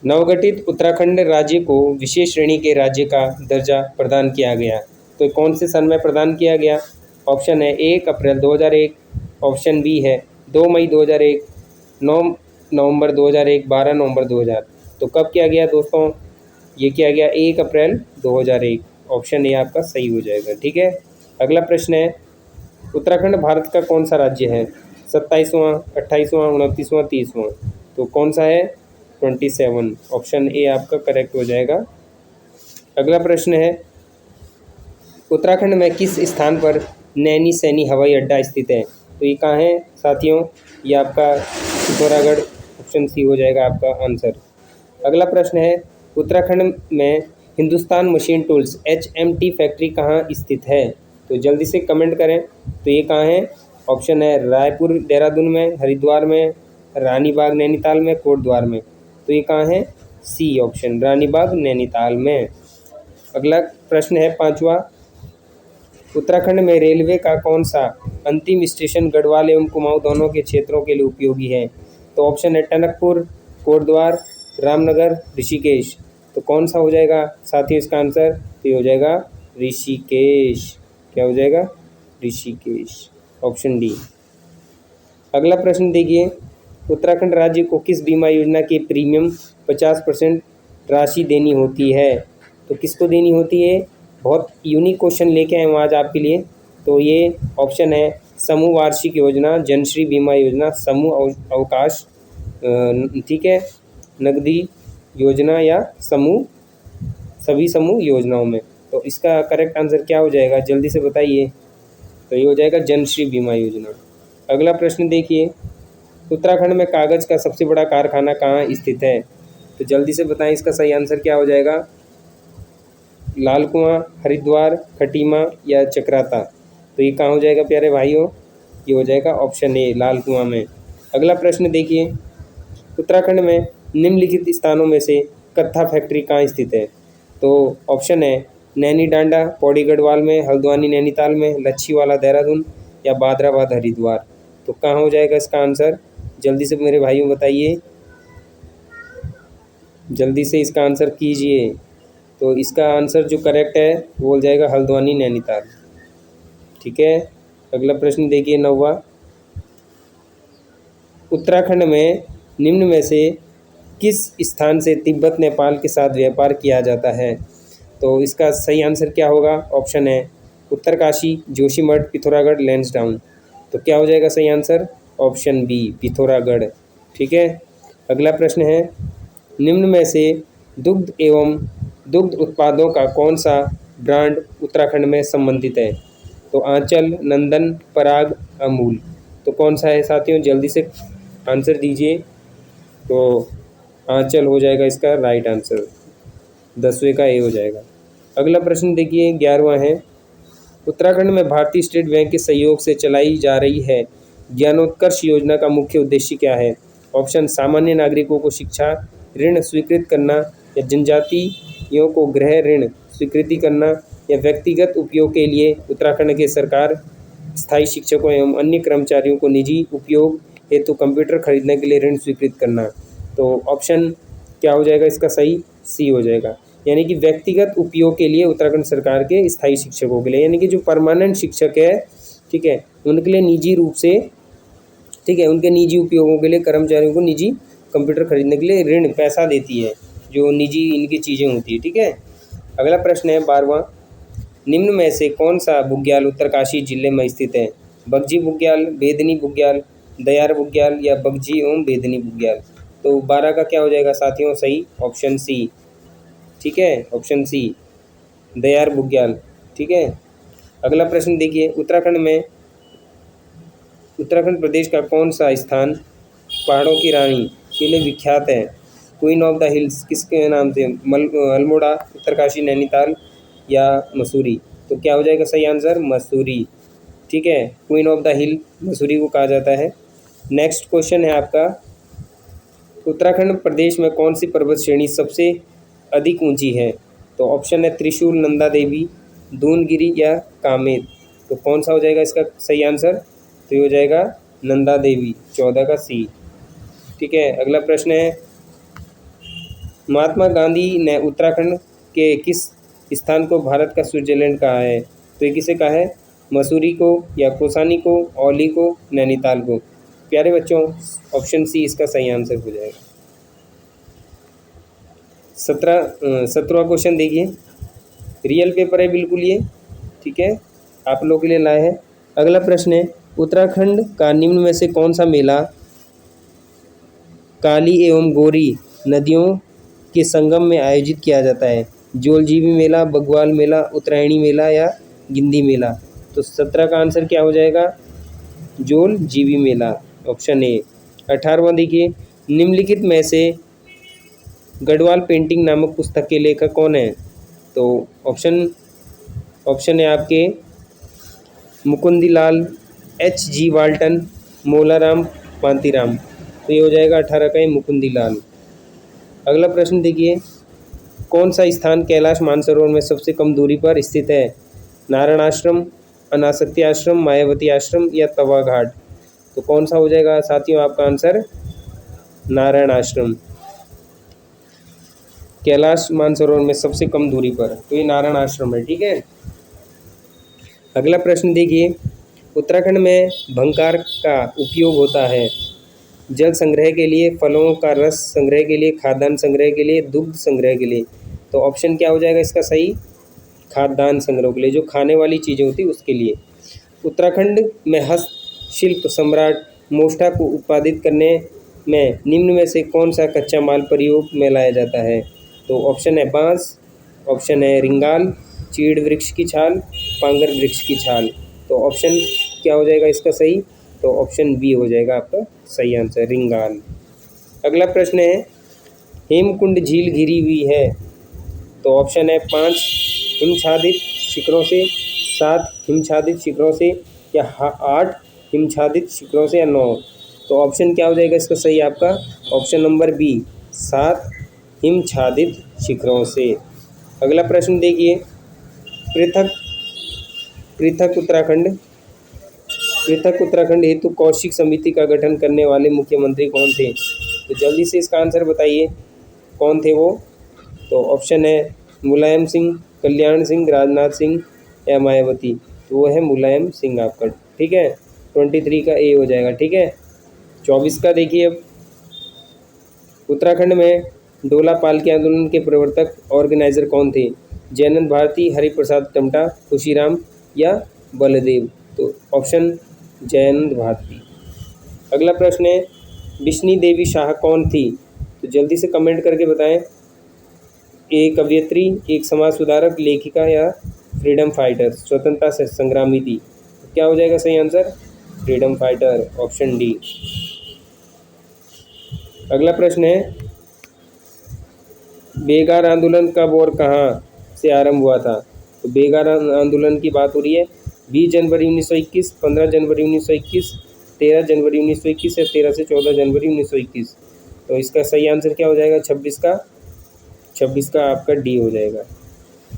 नवगठित उत्तराखंड राज्य को विशेष श्रेणी के राज्य का दर्जा प्रदान किया गया, तो कौन से सन में प्रदान किया गया? ऑप्शन है 1 अप्रैल 2001, ऑप्शन बी है 2 मई 2001, 9 नवंबर 2001, 12 नवंबर 2000। तो कब किया गया दोस्तों? ये किया गया 1 अप्रैल 2001। ऑप्शन ए आपका सही हो जाएगा। ठीक है, अगला प्रश्न है, उत्तराखंड भारत का कौन सा राज्य है? 27वां, 28वां, 29वां, 30वां। तो कौन सा है? 27। ऑप्शन ए आपका करेक्ट हो जाएगा। अगला प्रश्न है, उत्तराखंड में किस स्थान पर नैनी सैनी हवाई अड्डा स्थित है? तो ये कहाँ है साथियों? ये आपका पिथौरागढ़। ऑप्शन सी हो जाएगा आपका आंसर। अगला प्रश्न है, उत्तराखंड में Hindustan machine tools HMT factory कहाँ स्थित है? तो जल्दी से कमेंट करें। तो ये कहाँ है? ऑप्शन है रायपुर देहरादून में, हरिद्वार में, रानीबाग नैनीताल में, कोटद्वार में। तो ये कहाँ है? सी ऑप्शन, रानीबाग नैनीताल में। अगला प्रश्न है पांचवा, उत्तराखंड में रेलवे का कौन सा अंतिम स्टेशन गढ़वाल एवं कुमाऊं दोनों के क्षेत्रों के लिए उपयोगी है? तो ऑप्शन है टनकपुर, कोटद्वार, रामनगर, ऋषिकेश। तो कौन सा हो जाएगा साथियों इसका आंसर? तो ये हो जाएगा ऋषिकेश। क्या हो जाएगा? ऋषिकेश। Option D. अगला प्रश्न देखिए, उत्तराखंड राज्य को किस बीमा योजना की प्रीमियम 50% राशि देनी होती है? तो किसको देनी होती है? बहुत यूनिक क्वेश्चन लेके आए हैं आज आपके लिए। तो ये ऑप्शन है समूह वार्षिक योजना, जनश्री बीमा योजना, समूह अवकाश, ठीक है, नकदी योजना या समूह, सभी समूह योजनाओं में। तो इसका करेक्ट आंसर क्या हो जाएगा? जल्दी से बताइए। तो ये हो जाएगा जनश्री बीमा योजना। अगला प्रश्न देखिए, उत्तराखंड में कागज़ का सबसे बड़ा कारखाना कहाँ स्थित है? तो जल्दी से बताएं इसका सही आंसर क्या हो जाएगा? लाल कुआं, हरिद्वार, खटीमा या चक्राता। तो ये कहाँ हो जाएगा प्यारे भाइयों? ये हो जाएगा ऑप्शन ए, लाल कुआं में। अगला प्रश्न देखिए, उत्तराखंड में निम्नलिखित स्थानों में से कत्था फैक्ट्री कहाँ स्थित है? तो ऑप्शन है नैनी डांडा पौड़ी गढ़वाल में, हल्द्वानी नैनीताल में, लच्छीवाला देहरादून या बादराबाद हरिद्वार। तो कहाँ हो जाएगा इसका आंसर? जल्दी से मेरे भाइयों बताइए, जल्दी से इसका आंसर कीजिए। तो इसका आंसर जो करेक्ट है वो हो जाएगा हल्द्वानी नैनीताल। ठीक है, अगला प्रश्न देखिए नौवा, उत्तराखंड में निम्न में से किस स्थान से तिब्बत नेपाल के साथ व्यापार किया जाता है? तो इसका सही आंसर क्या होगा? ऑप्शन है उत्तरकाशी, जोशीमठ, पिथौरागढ़, लैंसडाउन। तो क्या हो जाएगा सही आंसर? Option B, Pithoragarh. ठीक है, अगला प्रश्न है, निम्न में से दुग्ध एवं दुग्ध उत्पादों का कौन सा ब्रांड उत्तराखंड में संबंधित है? तो आंचल, नंदन, पराग, अमूल। तो कौन सा है साथियों? जल्दी से आंसर दीजिए। तो आंचल हो जाएगा इसका राइट आंसर, 10वें का ए हो जाएगा। अगला प्रश्न देखिए 11वां है, उत्तराखंड में भारतीय स्टेट बैंक के सहयोग से चलाई जा रही है ज्ञानोत्कर्ष योजना का मुख्य उद्देश्य क्या है? ऑप्शन सामान्य नागरिकों को शिक्षा ऋण स्वीकृत करना या जनजातियों को गृह ऋण स्वीकृति करना या व्यक्तिगत उपयोग के लिए उत्तराखंड के सरकार स्थायी शिक्षकों एवं अन्य कर्मचारियों को निजी उपयोग हेतु कंप्यूटर खरीदने के लिए ऋण स्वीकृत करना। तो ऑप्शन क्या हो जाएगा इसका सही? सी हो जाएगा, यानी कि व्यक्तिगत उपयोग के लिए उत्तराखंड सरकार के स्थायी शिक्षकों के लिए, यानी कि जो परमानेंट शिक्षक है, ठीक है, उनके लिए निजी रूप से, ठीक है, उनके निजी उपयोगों के लिए कर्मचारियों को निजी कंप्यूटर खरीदने के लिए ऋण पैसा देती है, जो निजी इनकी चीज़ें होती है। ठीक है, अगला प्रश्न है 12वां, निम्न में से कौन सा बुग्याल उत्तरकाशी जिले में स्थित है? बगजी बुग्याल, बेदनी बुग्याल, दयार बुग्याल या बगजी एवं बेदनी बुग्याल। तो 12 का क्या हो जाएगा साथियों सही? Option C. ठीक है, ऑप्शन सी, दयार बुग्याल। ठीक है, अगला प्रश्न देखिए, उत्तराखंड प्रदेश का कौन सा स्थान पहाड़ों की रानी के लिए विख्यात है? क्वीन ऑफ द हिल्स किसके नाम से? अल्मोड़ा, उत्तरकाशी, नैनीताल या मसूरी। तो क्या हो जाएगा सही आंसर? मसूरी। ठीक है, क्वीन ऑफ द हिल मसूरी को कहा जाता है। नेक्स्ट क्वेश्चन है आपका, उत्तराखंड प्रदेश में कौन सी पर्वत श्रेणी सबसे अधिक ऊंची है? तो ऑप्शन है त्रिशूल, नंदा देवी, दूनगिरी या कामेत। तो कौन सा हो जाएगा इसका सही आंसर? तो ये हो जाएगा नंदा देवी, 14 का सी। ठीक है, अगला प्रश्न है, महात्मा गांधी ने उत्तराखंड के किस स्थान को भारत का स्विट्जरलैंड कहा है? तो ये किसे कहा है? मसूरी को, या कौसानी को, औली को, नैनीताल को? प्यारे बच्चों, ऑप्शन सी इसका सही आंसर हो जाएगा। 17वां क्वेश्चन देखिए, रियल पेपर है बिल्कुल ये, ठीक है, आप लोगों के लिए लाए हैं। अगला प्रश्न है, उत्तराखंड का निम्न में से कौन सा मेला काली एवं गोरी नदियों के संगम में आयोजित किया जाता है? जोलजीबी मेला, बग्वाल मेला, उत्तरायणी मेला या गिंदी मेला? तो 17 का आंसर क्या हो जाएगा? जोलजीबी मेला, ऑप्शन ए। 18वां देखिए, निम्नलिखित में से गढ़वाल पेंटिंग नामक पुस्तक के लेखक कौन है? तो ऑप्शन है आपके मुकुंदीलाल, H.G. वाल्टन, मोलाराम पांतीराम। तो ये हो जाएगा 18 का, मुकुंदीलाल। अगला प्रश्न देखिए, कौन सा स्थान कैलाश मानसरोवर में सबसे कम दूरी पर स्थित है? नारायण आश्रम, अनासक्ति आश्रम, मायावती आश्रम या तवा घाट? तो कौन सा हो जाएगा साथियों आपका आंसर? नारायण आश्रम। कैलाश मानसरोवर में सबसे कम दूरी पर, तो ये नारायण आश्रम है, ठीक है। अगला प्रश्न देखिए, उत्तराखंड में भंगार का उपयोग होता है जल संग्रह के लिए, फलों का रस संग्रह के लिए, खाद्यान्न संग्रह के लिए, दुग्ध संग्रह के लिए? तो ऑप्शन क्या हो जाएगा इसका सही? खाद्यान्न संग्रह के लिए, जो खाने वाली चीज़ें होती है उसके लिए। उत्तराखंड में हस्तशिल्प सम्राट मोष्ठा को उत्पादित करने में निम्न में से कौन सा कच्चा माल प्रयोग में लाया जाता है? तो ऑप्शन है बांस, ऑप्शन है रिंगाल, चीड़ वृक्ष की छाल, पांगर वृक्ष की छाल? तो ऑप्शन क्या हो जाएगा इसका सही? तो ऑप्शन बी हो जाएगा आपका सही आंसर, रिंगाल। अगला प्रश्न है, हेमकुंड झील घिरी हुई है? तो ऑप्शन है 5 हिमछादित शिखरों से, 7 हिमछादित शिखरों से या 8 हिमछादित शिखरों से या 9? तो ऑप्शन क्या हो जाएगा इसका सही आपका? ऑप्शन नंबर बी, 7 हिमछादित शिखरों से। अगला प्रश्न देखिए, पृथक उत्तराखंड हेतु कौशिक समिति का गठन करने वाले मुख्यमंत्री कौन थे? तो जल्दी से इसका आंसर बताइए, कौन थे वो? तो ऑप्शन है मुलायम सिंह, कल्याण सिंह, राजनाथ सिंह या मायावती? तो वो है मुलायम सिंह आपका, ठीक है। 23 का ए हो जाएगा, ठीक है। 24 का देखिए, अब उत्तराखंड में डोला पालकी आंदोलन के प्रवर्तक ऑर्गेनाइजर कौन थे? जयनंद भारती, हरिप्रसाद टमटा, खुशीराम या बलदेव? तो ऑप्शन जयनंद भारती। अगला प्रश्न है, बिश्नी देवी शाह कौन थी? तो जल्दी से कमेंट करके बताएं। एक कवयित्री, एक समाज सुधारक, लेखिका या फ्रीडम फाइटर? स्वतंत्रता से संग्रामी थी। तो क्या हो जाएगा सही answer? Freedom fighter, option D. अगला प्रश्न है, बेगार आंदोलन कब और कहाँ से आरंभ हुआ था? तो बेगार आंदोलन की बात हो रही है 20 जनवरी 1921, 15 जनवरी 1921, 13 जनवरी 1921 या 13 से 14 जनवरी 1921? तो इसका सही आंसर क्या हो जाएगा? 26 का आपका डी हो जाएगा।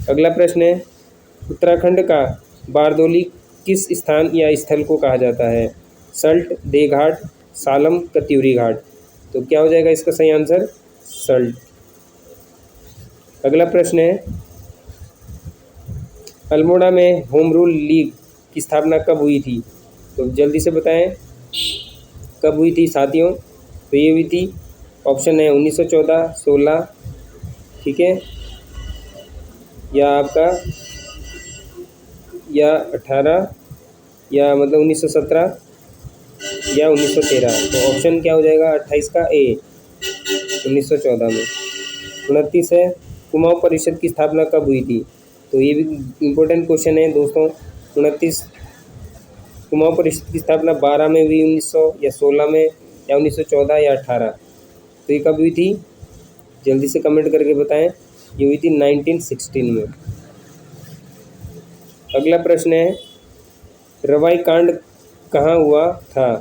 अगला प्रश्न है, उत्तराखंड का बारदोली किस स्थान या स्थल को कहा जाता है? सल्ट, देवघाट, सालम, कत्यूरी घाट? तो क्या हो जाएगा इसका सही आंसर? सल्ट। अगला प्रश्न है, अल्मोड़ा में होम रूल लीग की स्थापना कब हुई थी? तो जल्दी से बताएं, कब हुई थी साथियों? तो ये हुई थी, ऑप्शन है 1914, 16, ठीक है, या आपका या 18 या मतलब 1917 या 1913? तो ऑप्शन क्या हो जाएगा? 28 का ए, 1914 में। 29 है, कुमाऊं परिषद की स्थापना कब हुई थी? तो ये भी इम्पोर्टेंट क्वेश्चन है दोस्तों। 29 कुमाऊं परिषद की स्थापना 12 में हुई, 1900 या 16 में या 1914 या 18? तो ये कब हुई थी? जल्दी से कमेंट करके बताएं। ये हुई थी 1916 में। अगला प्रश्न है, रवाई कांड कहाँ हुआ था?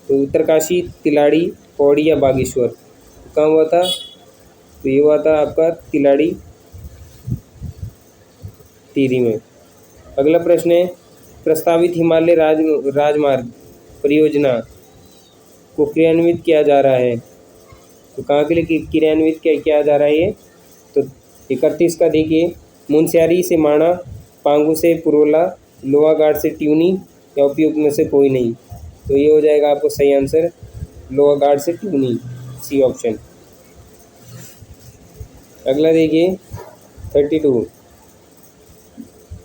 तो उत्तरकाशी, तिलाड़ी, पौड़ी या बागेश्वर? कहाँ हुआ था? तो ये हुआ था आपका तिलाड़ी टिहरी में। अगला प्रश्न है, प्रस्तावित हिमालय राजमार्ग परियोजना को क्रियान्वित किया जा रहा है तो कहाँ के लिए क्रियान्वित किया जा रहा है ये? तो 31 का देखिए, मुनस्यारी से माणा, पांगू से पुरोला, लोहागाड़ से ट्यूनी या उपयुक्त में से कोई नहीं। तो ये हो जाएगा आपको सही आंसर, लोहागाड़ से ट्यूनी, सी ऑप्शन। अगला देखिए 32,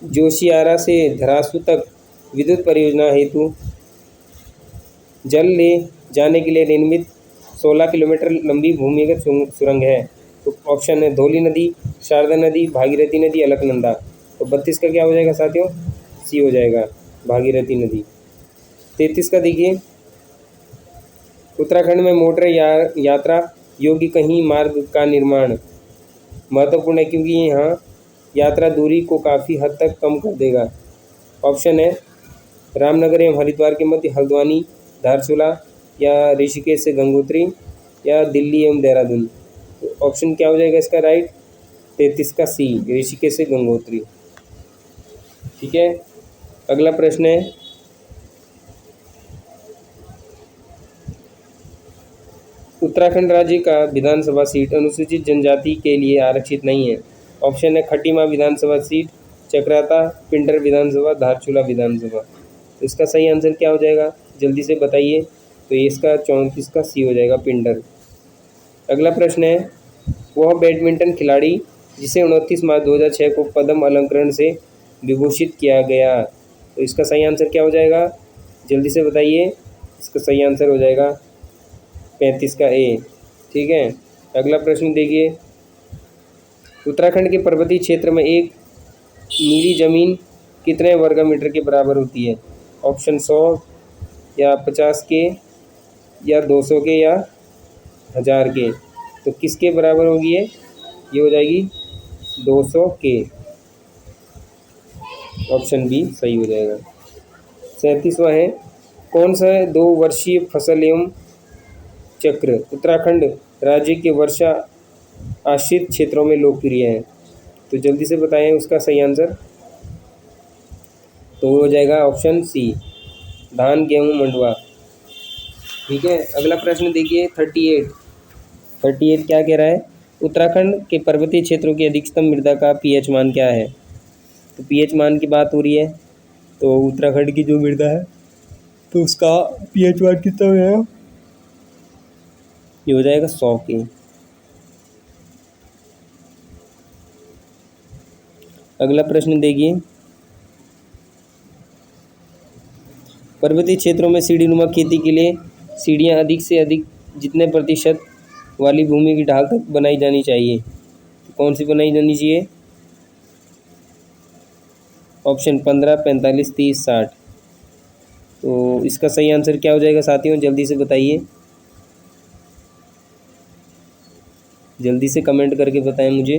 जोशियारा से धरासू तक विद्युत परियोजना हेतु जल ले जाने के लिए निर्मित 16 किलोमीटर लंबी भूमिगत सुरंग है। तो ऑप्शन है धौली नदी, शारदा नदी, भागीरथी नदी, अलकनंदा। तो 32 का क्या हो जाएगा साथियों? सी हो जाएगा, भागीरथी नदी। 33 का देखिए, उत्तराखंड में मोटर यात्रा योग्य कहीं मार्ग का निर्माण महत्वपूर्ण है क्योंकि यहाँ यात्रा दूरी को काफ़ी हद तक कम कर देगा। ऑप्शन है रामनगर एवं हरिद्वार के मध्य हल्द्वानी, धारचूला या ऋषिकेश से गंगोत्री या दिल्ली एवं देहरादून। तो ऑप्शन क्या हो जाएगा इसका राइट? 33 का सी, ऋषिकेश से गंगोत्री। ठीक है, अगला प्रश्न है, उत्तराखंड राज्य का विधानसभा सीट अनुसूचित जनजाति के लिए आरक्षित नहीं है। ऑप्शन है खटीमा विधानसभा सीट, चक्राता, पिंडर विधानसभा, धारचूला विधानसभा। तो इसका सही आंसर क्या हो जाएगा? जल्दी से बताइए। तो ये इसका 34 का सी हो जाएगा, पिंडर। अगला प्रश्न है, वह बैडमिंटन खिलाड़ी जिसे 29 मार्च 2006 को पद्म अलंकरण से विभूषित किया गया। तो इसका सही आंसर क्या हो जाएगा? जल्दी से बताइए। इसका सही आंसर हो जाएगा 35 का ए। ठीक है, अगला प्रश्न देखिए, उत्तराखंड के पर्वतीय क्षेत्र में एक नीली जमीन कितने वर्ग मीटर के बराबर होती है? ऑप्शन 100 या 50 के या 200 के या 1000 के। तो किसके बराबर होगी ये हो जाएगी 200 के। ऑप्शन बी सही हो जाएगा। 37वां है, कौन सा 2 वर्षीय फसल एवं चक्र उत्तराखंड राज्य के वर्षा आश्रित क्षेत्रों में लोकप्रिय है? तो जल्दी से बताएं उसका सही आंसर। तो हो जाएगा ऑप्शन सी, धान, गेहूं, मंडुआ। ठीक है, अगला प्रश्न देखिए 38 क्या कह रहा है, उत्तराखंड के पर्वतीय क्षेत्रों की अधिकतम मृदा का पीएच मान क्या है? तो पीएच मान की बात हो रही है, तो उत्तराखंड की जो मृदा है तो उसका पीएच मान कितना हो जाएगा? ये हो जाएगा 100 के। अगला प्रश्न देखिए, पर्वतीय क्षेत्रों में सीढ़ीनुमा खेती के लिए सीढ़ियाँ अधिक से अधिक जितने प्रतिशत वाली भूमि की ढाल तक बनाई जानी चाहिए? तो कौन सी बनाई जानी चाहिए? ऑप्शन 15, 45, 30, 60। तो इसका सही आंसर क्या हो जाएगा साथियों? जल्दी से बताइए, जल्दी से कमेंट करके बताएं मुझे।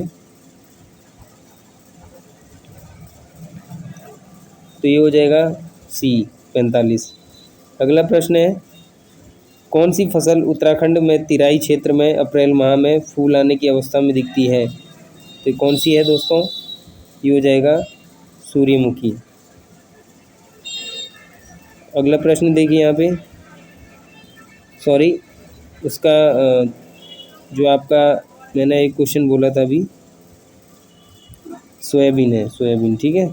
तो ये हो जाएगा सी, 45। अगला प्रश्न है, कौन सी फसल उत्तराखंड में तिराई क्षेत्र में अप्रैल माह में फूल आने की अवस्था में दिखती है? तो कौन सी है दोस्तों? ये हो जाएगा सूर्यमुखी। अगला प्रश्न देखिए यहाँ पे, सॉरी उसका जो आपका मैंने एक क्वेश्चन बोला था अभी, सोयाबीन है, सोयाबीन। ठीक है,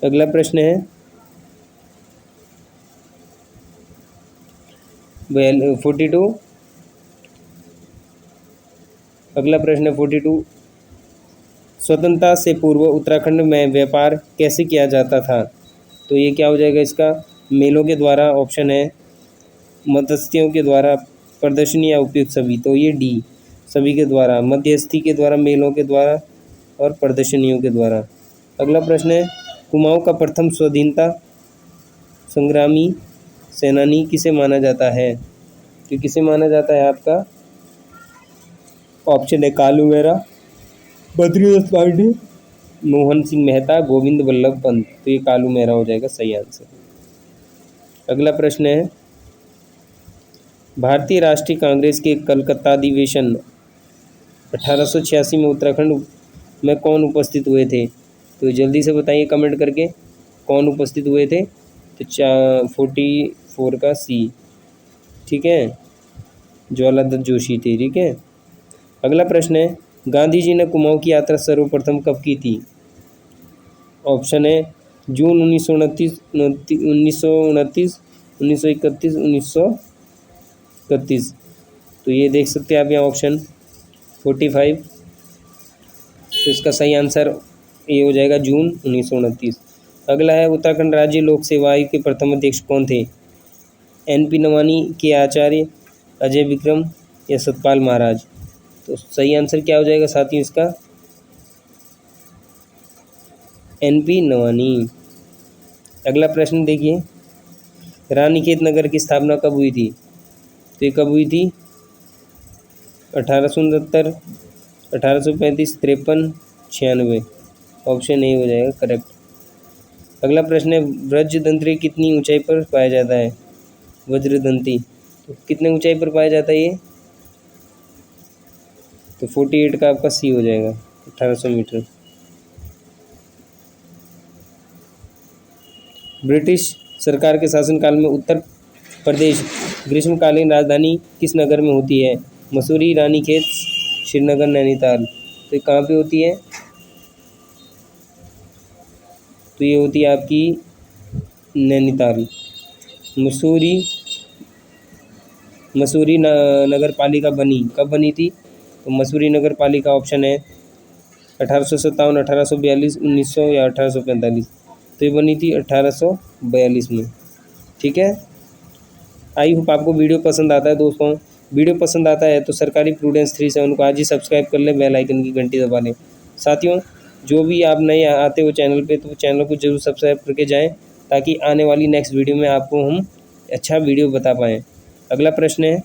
अगला प्रश्न है 42। अगला प्रश्न है 42, स्वतंत्रता से पूर्व उत्तराखंड में व्यापार कैसे किया जाता था? तो ये क्या हो जाएगा इसका? मेलों के द्वारा, ऑप्शन है मध्यस्थियों के द्वारा, प्रदर्शनी या उपयुक्त सभी। तो ये डी, सभी के द्वारा, मध्यस्थी के द्वारा, मेलों के द्वारा और प्रदर्शनियों के द्वारा। अगला प्रश्न है, कुमाऊं का प्रथम स्वाधीनता संग्रामी सेनानी किसे माना जाता है? तो किसे माना जाता है आपका? ऑप्शन है कालू मेहरा, बद्रीनाथ पांडे, मोहन सिंह मेहता, गोविंद वल्लभ पंत। तो ये कालू मेहरा हो जाएगा सही आंसर। अगला प्रश्न है, भारतीय राष्ट्रीय कांग्रेस के कलकत्ता अधिवेशन 1886 में उत्तराखंड में कौन उपस्थित हुए थे? तो जल्दी से बताइए कमेंट करके, कौन उपस्थित हुए थे? तो 44 का सी। ठीक है, ज्वाला दत्त जोशी थे। ठीक है। अगला प्रश्न है, गांधी जी ने कुमाऊं की यात्रा सर्वप्रथम कब की थी? ऑप्शन है जून 1929, 1929, 1931, 1931। तो ये देख सकते हैं आप यहाँ ऑप्शन 45। तो इसका सही आंसर ये हो जाएगा जून 1929। अगला है, उत्तराखंड राज्य लोक सेवा आयोग के प्रथम अध्यक्ष कौन थे? NP नवानी, के आचार्य, अजय विक्रम या सतपाल महाराज? तो सही आंसर क्या हो जाएगा साथियों इसका? NP नवानी। अगला प्रश्न देखिए, रानीखेत नगर की स्थापना कब हुई थी? तो ये कब हुई थी? 1869, 1835, 53, 96। ऑप्शन ए हो जाएगा करेक्ट। अगला प्रश्न है, वज्रदंत्री कितनी ऊंचाई पर पाया जाता है? वज्रदंती तो कितने ऊंचाई पर पाया जाता है ये? तो 48 का आपका सी हो जाएगा, 1800 मीटर। ब्रिटिश सरकार के शासनकाल में उत्तर प्रदेश ग्रीष्मकालीन राजधानी किस नगर में होती है? मसूरी, रानीखेत, श्रीनगर, नैनीताल? तो ये कहाँ पे होती है? तो ये होती है आपकी नैनीताल। मसूरी नगर पालिका बनी कब बनी थी? तो मसूरी नगर पालिका ऑप्शन है 1857, 1842, 1900 या 1845। तो ये बनी थी 1842 में। ठीक है। आई होप आपको वीडियो पसंद आता है दोस्तों। वीडियो पसंद आता है तो सरकारी प्रूडेंस 37 को आज ही सब्सक्राइब कर लें, बेल आइकन की घंटी दबा लें। साथियों, जो भी आप नए आते हो चैनल पे तो चैनल को जरूर सब्सक्राइब करके जाएं, ताकि आने वाली नेक्स्ट वीडियो में आपको हम अच्छा वीडियो बता पाएँ। अगला प्रश्न है,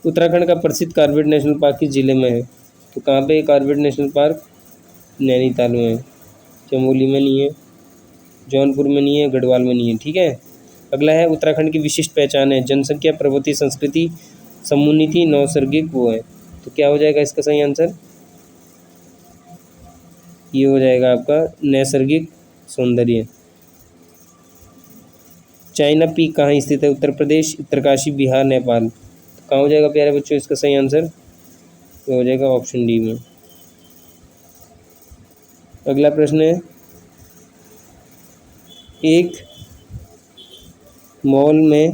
उत्तराखंड का प्रसिद्ध कॉर्बेट नेशनल पार्क किस जिले में है? तो कहाँ पे कॉर्बेट नेशनल पार्क? नैनीताल में है, चमोली में नहीं है, जौनपुर में नहीं है, गढ़वाल में नहीं है। ठीक है। अगला है, उत्तराखंड की विशिष्ट पहचान है जनसंख्या, पर्वतीय संस्कृति, समुन्नति, नैसर्गिक वो है। तो क्या हो जाएगा इसका सही आंसर? ये हो जाएगा आपका नैसर्गिक सौंदर्य। चाइना पीक कहाँ स्थित है? उत्तर प्रदेश, उत्तरकाशी, बिहार, नेपाल? तो कहाँ हो जाएगा प्यारे बच्चों इसका सही आंसर? ये हो जाएगा ऑप्शन डी में। अगला प्रश्न है, एक मॉल में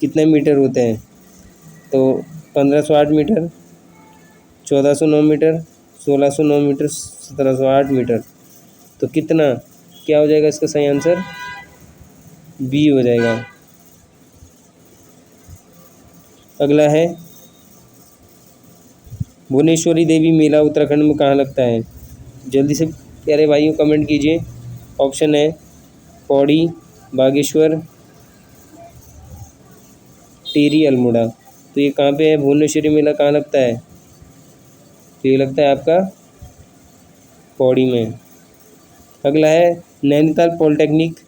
कितने मीटर होते हैं? तो 1508 मीटर, 1409 मीटर, 1609 मीटर, 1708 मीटर? तो कितना, क्या हो जाएगा इसका सही आंसर? बी हो जाएगा। अगला है, भुवनेश्वरी देवी मेला उत्तराखंड में कहाँ लगता है? जल्दी से प्यारे भाइयों कमेंट कीजिए। ऑप्शन है पौड़ी, बागेश्वर, टिहरी, अल्मोड़ा? तो ये कहाँ पे है? भुवनेश्वरी मेला कहाँ लगता है? तो ये लगता है आपका पौड़ी में। अगला है, नैनीताल पॉलिटेक्निक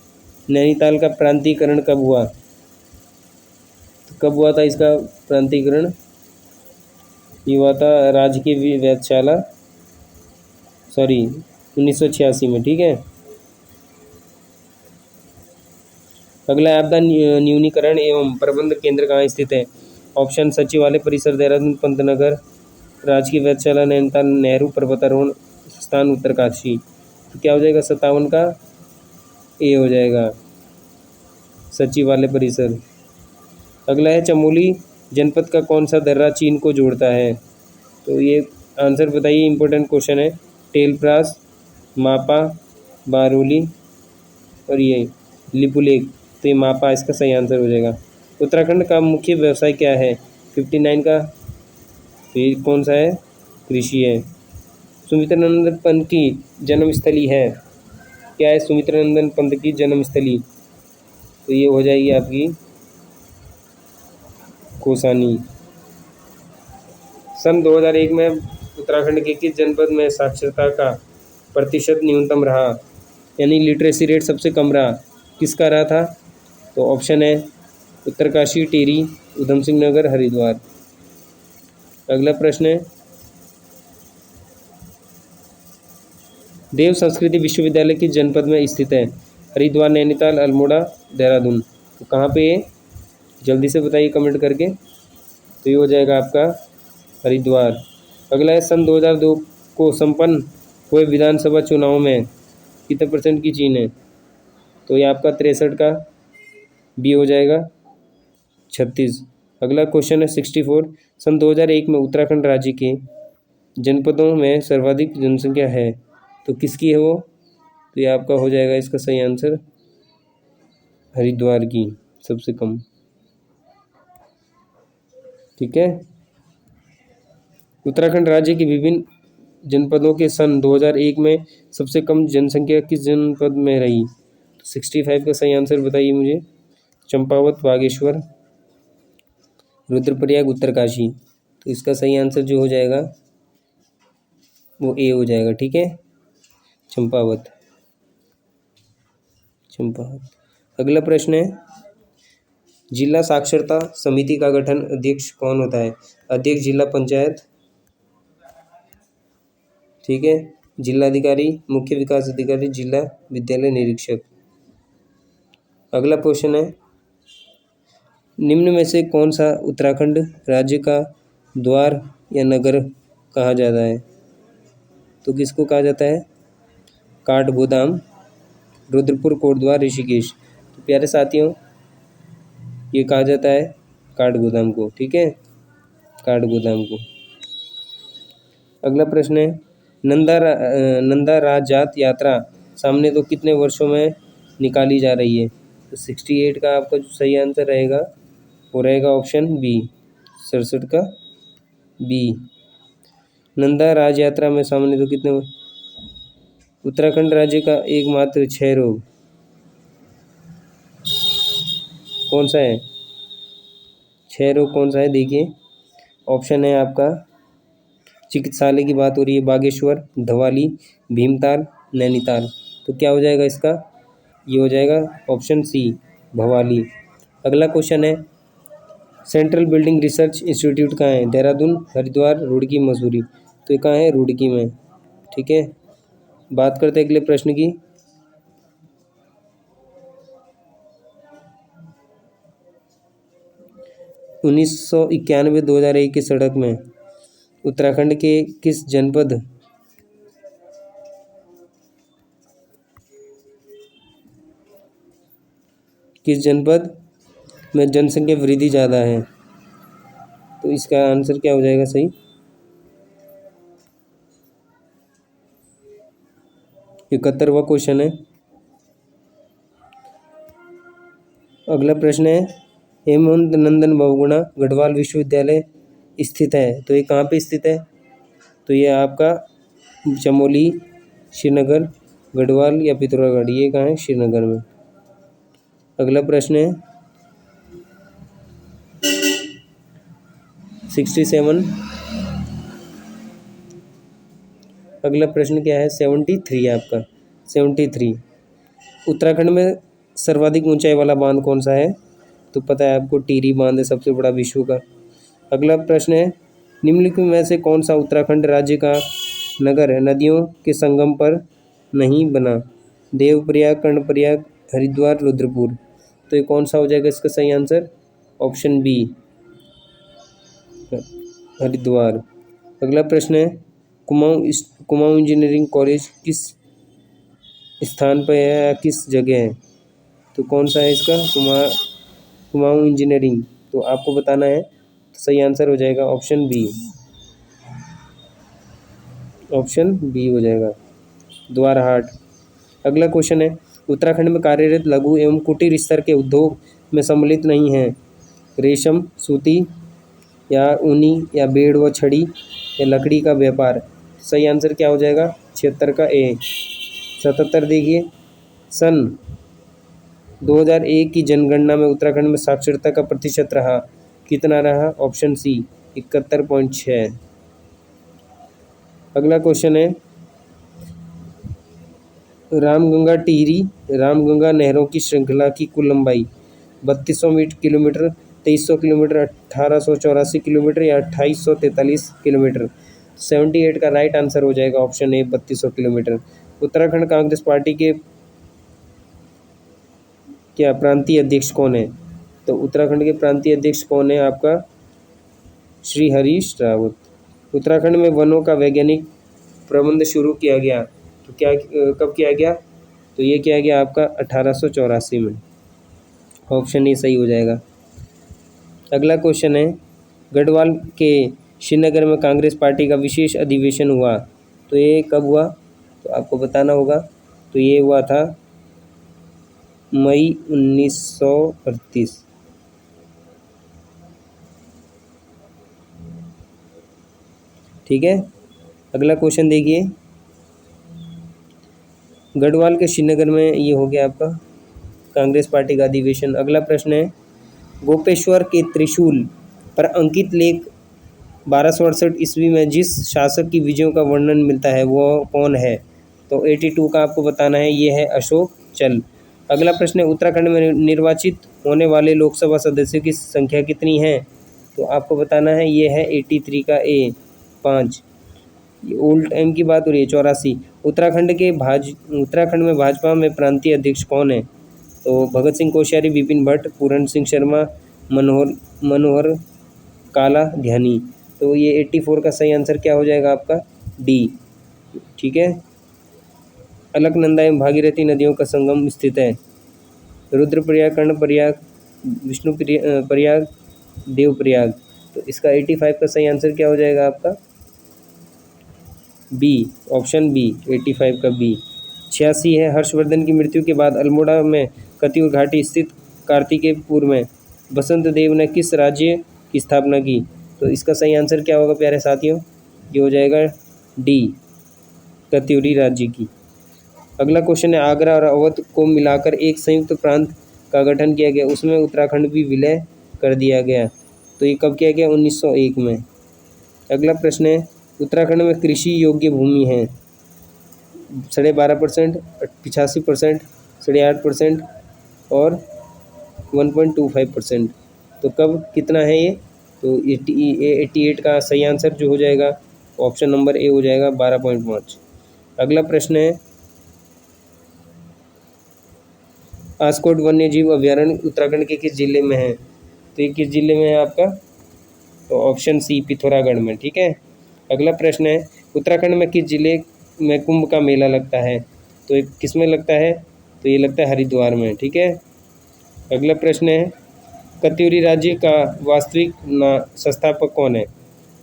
नैनीताल का प्रांतीयकरण कब हुआ? तो कब हुआ था इसका प्रांतीयकरण? ये हुआ था राजकीय वेधशाला 1986 में। ठीक है। अगला है, आपदा न्यूनीकरण एवं प्रबंध केंद्र कहाँ स्थित है? ऑप्शन सचिवालय परिसर, देहरादून, पंतनगर, राजकीय वेधशाला नैनीताल, नेहरू पर्वतारोहण स्थान, उत्तरकाशी? तो क्या हो जाएगा 57 का? ए हो जाएगा, सचिवालय परिसर। अगला है, चमोली जनपद का कौन सा दर्रा चीन को जोड़ता है? तो ये आंसर बताइए, इंपॉर्टेंट क्वेश्चन है। टेलप्रास, मापा, बारोली और ये लिपुलेख? तो ये मापा इसका सही आंसर हो जाएगा। उत्तराखंड का मुख्य व्यवसाय क्या है? 59 का? तो ये कौन सा है? कृषि है। सुमित्रानंदन पंत की जन्मस्थली है? क्या है सुमित्रानंदन पंत की जन्मस्थली? तो ये हो जाएगी आपकी कौसानी। सन 2001 में उत्तराखंड के किस जनपद में साक्षरता का प्रतिशत न्यूनतम रहा, यानी लिटरेसी रेट सबसे कम रहा? किसका रहा था? तो ऑप्शन है उत्तरकाशी, टिहरी, ऊधम सिंह नगर, हरिद्वार? अगला प्रश्न है, देव संस्कृति विश्वविद्यालय किस जनपद में स्थित है? हरिद्वार, नैनीताल, अल्मोड़ा, देहरादून? तो कहाँ पे है, जल्दी से बताइए कमेंट करके। तो ये हो जाएगा आपका हरिद्वार। अगला है सन 2002 को संपन्न हुए विधानसभा चुनाव में कितने % की चीन है। तो ये आपका 63 का बी हो जाएगा 36। अगला क्वेश्चन है 64, सन 2001 में उत्तराखंड राज्य के जनपदों में सर्वाधिक जनसंख्या है तो किसकी है वो। तो ये आपका हो जाएगा इसका सही आंसर हरिद्वार की सबसे कम। ठीक है। उत्तराखंड राज्य के विभिन्न जनपदों के सन 2001 में सबसे कम जनसंख्या किस जनपद में रही। 65 का सही आंसर बताइए मुझे। चंपावत, बागेश्वर, रुद्रप्रयाग, उत्तरकाशी। तो इसका सही आंसर जो हो जाएगा वो ए हो जाएगा। ठीक है, चंपावत। अगला प्रश्न है, जिला साक्षरता समिति का गठन अध्यक्ष कौन होता है। अध्यक्ष जिला पंचायत, ठीक है, जिलाधिकारी, मुख्य विकास अधिकारी, जिला विद्यालय निरीक्षक। अगला क्वेश्चन है, निम्न में से कौन सा उत्तराखंड राज्य का द्वार या नगर कहा जाता है। तो किसको कहा जाता है, काठगोदाम, रुद्रपुर, कोटद्वार, ऋषिकेश। तो प्यारे साथियों ये कहा जाता है काठगोदाम को। ठीक है, काठगोदाम को। अगला प्रश्न है, नंदा राजात यात्रा सामने तो कितने वर्षों में निकाली जा रही है। तो 68 का आपका जो सही आंसर रहेगा वो रहेगा ऑप्शन बी, 67 का बी। नंदा राज यात्रा में सामने तो कितने, उत्तराखंड राज्य का एकमात्र क्षय रोग कौन सा है, क्षय रोग कौन सा है। देखिए ऑप्शन है आपका, चिकित्सालय की बात हो रही है, बागेश्वर, धवाली, भीमताल, नैनीताल। तो क्या हो जाएगा इसका, ये हो जाएगा ऑप्शन सी, भवाली। अगला क्वेश्चन है, सेंट्रल बिल्डिंग रिसर्च इंस्टीट्यूट कहाँ है। देहरादून, हरिद्वार, रुड़की, मसूरी। तो ये कहाँ है, रुड़की में। ठीक है, बात करते हैं अगले प्रश्न की। उन्नीस 2001 की सड़क में उत्तराखंड के किस जनपद में जनसंख्या वृद्धि ज़्यादा है। तो इसका आंसर क्या हो जाएगा सही, 71वां क्वेश्चन है। अगला प्रश्न है, हेमंत नंदन बहुगुणा गढ़वाल विश्वविद्यालय स्थित है। तो ये कहाँ पे स्थित है। तो ये आपका चमोली, श्रीनगर, गढ़वाल या पिथौरागढ़। ये कहाँ है, श्रीनगर में। अगला प्रश्न है 67। अगला प्रश्न क्या है, 73 है आपका, 73। उत्तराखंड में सर्वाधिक ऊंचाई वाला बांध कौन सा है। तो पता है आपको, टिहरी बांध है सबसे बड़ा विश्व का। अगला प्रश्न है, निम्नलिखित में से कौन सा उत्तराखंड राज्य का नगर नदियों के संगम पर नहीं बना। देवप्रयाग, कर्णप्रयाग, हरिद्वार, रुद्रपुर। तो ये कौन सा हो जाएगा इसका सही आंसर, ऑप्शन बी, हरिद्वार। अगला प्रश्न है, कुमाऊं इंजीनियरिंग कॉलेज किस स्थान पर है या किस जगह है। तो कौन सा है इसका, कुमाऊं इंजीनियरिंग। तो आपको बताना है, सही आंसर हो जाएगा ऑप्शन बी, ऑप्शन बी हो जाएगा, द्वारहाट। अगला क्वेश्चन है, उत्तराखंड में कार्यरत लघु एवं कुटीर स्तर के उद्योग में सम्मिलित नहीं हैं। रेशम, सूती या ऊनी या बेड़ व छड़ी या लकड़ी का व्यापार। सही आंसर क्या हो जाएगा, 76 का ए। 77 देखिए, सन 2001 की जनगणना में उत्तराखंड में साक्षरता का प्रतिशत रहा कितना रहा, ऑप्शन सी, 71.6। अगला क्वेश्चन है, रामगंगा टिहरी रामगंगा नहरों की श्रृंखला की कुल लंबाई 3200 किलोमीटर, 2300 किलोमीटर, 1884 किलोमीटर या 2843 किलोमीटर। 78 का राइट आंसर हो जाएगा option A, 3200 kilometre. Uttarakhand Congress party के क्या प्रांतीय अध्यक्ष कौन है? तो उत्तराखंड के प्रांतीय अध्यक्ष कौन है आपका? श्री हरीश रावत। उत्तराखंड में वनों का वैज्ञानिक प्रबंध शुरू किया गया, तो क्या कब किया गया? तो ये किया गया आपका 1884 में। ऑप्शन ए सही हो जाएगा। अगला क्वेश्चन है, गढ़वाल के श्रीनगर में कांग्रेस पार्टी का विशेष अधिवेशन हुआ, तो ये कब हुआ? तो आपको बताना होगा। तो ये हुआ था मई 1938। ठीक है, अगला क्वेश्चन देखिए, गढ़वाल के श्रीनगर में ये हो गया आपका कांग्रेस पार्टी का अधिवेशन। अगला प्रश्न है, गोपेश्वर के त्रिशूल पर अंकित लेख 1268 ईस्वी में जिस शासक की विजयों का वर्णन मिलता है वो कौन है? तो 82 का आपको बताना है, ये है अशोक चल। अगला प्रश्न है, उत्तराखंड में निर्वाचित होने वाले लोकसभा सदस्यों की संख्या कितनी है? तो आपको बताना है, ये है 83 का ए 5। ओल्ड टाइम की बात हो रही है 84। उत्तराखंड में भाजपा में प्रांतीय अध्यक्ष कौन है? तो भगत सिंह कोश्यारी, विपिन भट्ट, पूरण सिंह शर्मा, मनोहर काला ध्यानी। तो ये 84 का सही आंसर क्या हो जाएगा आपका? डी। ठीक है, अलकनंदा एवं भागीरथी नदियों का संगम स्थित है। रुद्रप्रयाग, कर्णप्रयाग, विष्णु प्रयाग, देवप्रयाग। तो इसका 85 का सही आंसर क्या हो जाएगा आपका? बी, ऑप्शन बी, 85 का बी। 86 है, हर्षवर्धन की मृत्यु के बाद अल्मोड़ा में कतियूर घाटी स्थित कार्तिकेयपुर में बसंत देव ने किस राज्य की स्थापना की? तो इसका सही आंसर क्या होगा प्यारे साथियों? ये हो जाएगा डी, कत्यूरी राज्य की। अगला क्वेश्चन है, आगरा और अवध को मिलाकर एक संयुक्त प्रांत का गठन किया गया, उसमें उत्तराखंड भी विलय कर दिया गया, तो ये कब किया गया? 1901 में। अगला प्रश्न है, उत्तराखंड में कृषि योग्य भूमि है 12.5%, 85%, 8.5% और 1.25%। तो कब कितना है ये? तो 88 का सही आंसर जो हो जाएगा ऑप्शन नंबर ए हो जाएगा 12.5। अगला प्रश्न है, आस्कोट वन्य जीव अभ्यारण्य उत्तराखंड के किस जिले में है? तो ये किस जिले में है आपका? तो ऑप्शन सी, पिथौरागढ़ में। ठीक है, अगला प्रश्न है, उत्तराखंड में किस जिले में कुंभ का मेला लगता है? तो ये किस में लगता है? तो ये लगता है हरिद्वार में। ठीक है, अगला प्रश्न है, कत्यूरी राज्य का वास्तविक संस्थापक कौन है?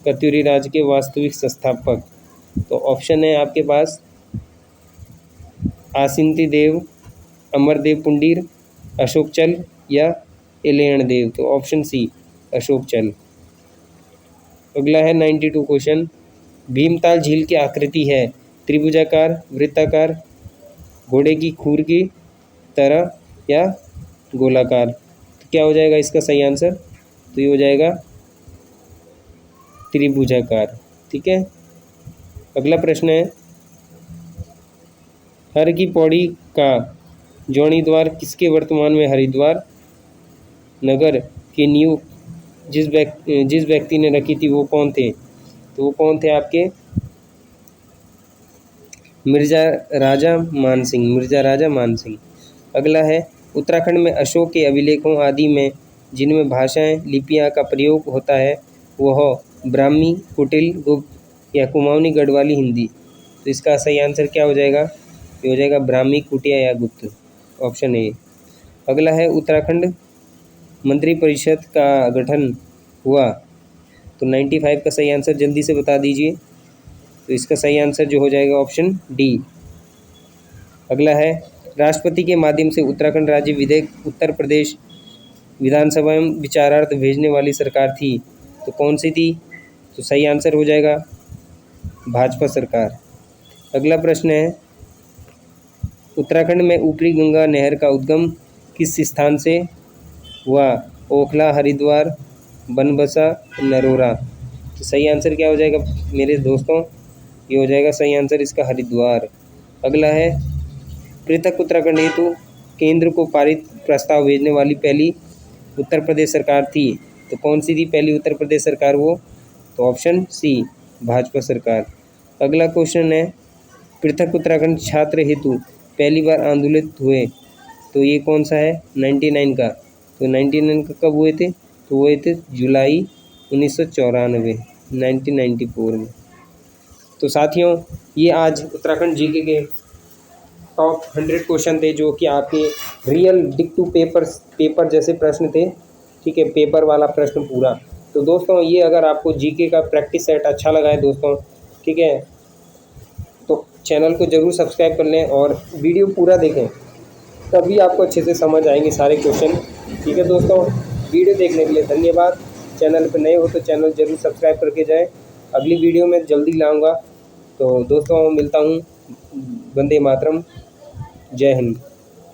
कत्यूरी राज्य के वास्तविक संस्थापक, तो ऑप्शन है आपके पास आसिंती देव, अमरदेव पुंडीर, अशोक चल या इलेयन देव। तो ऑप्शन सी, अशोक चल। अगला है 92 क्वेश्चन, भीमताल झील की आकृति है त्रिभुजाकार, वृत्ताकार, घोड़े की खूर की तरह या गोलाकार? तो क्या हो जाएगा इसका सही आंसर? तो ये हो जाएगा त्रिभुजाकार। ठीक है, अगला प्रश्न है, हर की पौड़ी का जोड़ी द्वार किसके वर्तमान में हरिद्वार नगर की नींव जिस व्यक्ति ने रखी थी वो कौन थे? तो वो कौन थे आपके? मिर्जा राजा मान सिंह। अगला है, उत्तराखंड में अशोक के अभिलेखों आदि में जिनमें भाषाएं लिपियां का प्रयोग होता है वह ब्राह्मी, कुटिल, गुप्त या कुमाऊनी गढ़वाली हिंदी? तो इसका सही आंसर क्या हो जाएगा? ये हो जाएगा ब्राह्मी, कुटिया या गुप्त, ऑप्शन ए। अगला है, उत्तराखंड मंत्रिपरिषद का गठन हुआ, तो 95 का सही आंसर जल्दी से बता दीजिए। तो इसका सही आंसर जो हो जाएगा ऑप्शन डी। अगला है, राष्ट्रपति के माध्यम से उत्तराखंड राज्य विधेयक उत्तर प्रदेश विधानसभा में विचारार्थ भेजने वाली सरकार थी, तो कौन सी थी? तो सही आंसर हो जाएगा भाजपा सरकार। अगला प्रश्न है, उत्तराखंड में ऊपरी गंगा नहर का उद्गम किस स्थान से हुआ? ओखला, हरिद्वार, बनबसा, नरोरा? तो सही आंसर क्या हो जाएगा मेरे दोस्तों? ये हो जाएगा सही आंसर इसका हरिद्वार। अगला है, पृथक उत्तराखंड हेतु केंद्र को पारित प्रस्ताव भेजने वाली पहली उत्तर प्रदेश सरकार थी, तो कौन सी थी पहली उत्तर प्रदेश सरकार वो? तो ऑप्शन सी, भाजपा सरकार। अगला क्वेश्चन है, पृथक उत्तराखंड छात्र हेतु पहली बार आंदोलित हुए तो ये कौन सा है 99 का। तो 99 का कब हुए थे, तो हुए थे जुलाई 1994 1994 में। तो साथियों ये आज उत्तराखंड जीके के टॉप 100 क्वेश्चन थे जो कि आपके रियल डिक टू पेपर जैसे प्रश्न थे। ठीक है, पेपर वाला प्रश्न पूरा। तो दोस्तों ये अगर आपको जीके का प्रैक्टिस सेट अच्छा लगा है दोस्तों, ठीक है, तो चैनल को ज़रूर सब्सक्राइब कर लें और वीडियो पूरा देखें, तभी आपको अच्छे से समझ आएंगे सारे क्वेश्चन। ठीक है दोस्तों, वीडियो देखने के लिए धन्यवाद। चैनल पर नए हो तो चैनल ज़रूर सब्सक्राइब करके जाएं। अगली वीडियो में जल्दी लाऊंगा। तो दोस्तों मिलता हूँ। वंदे मातरम। जय हिंद।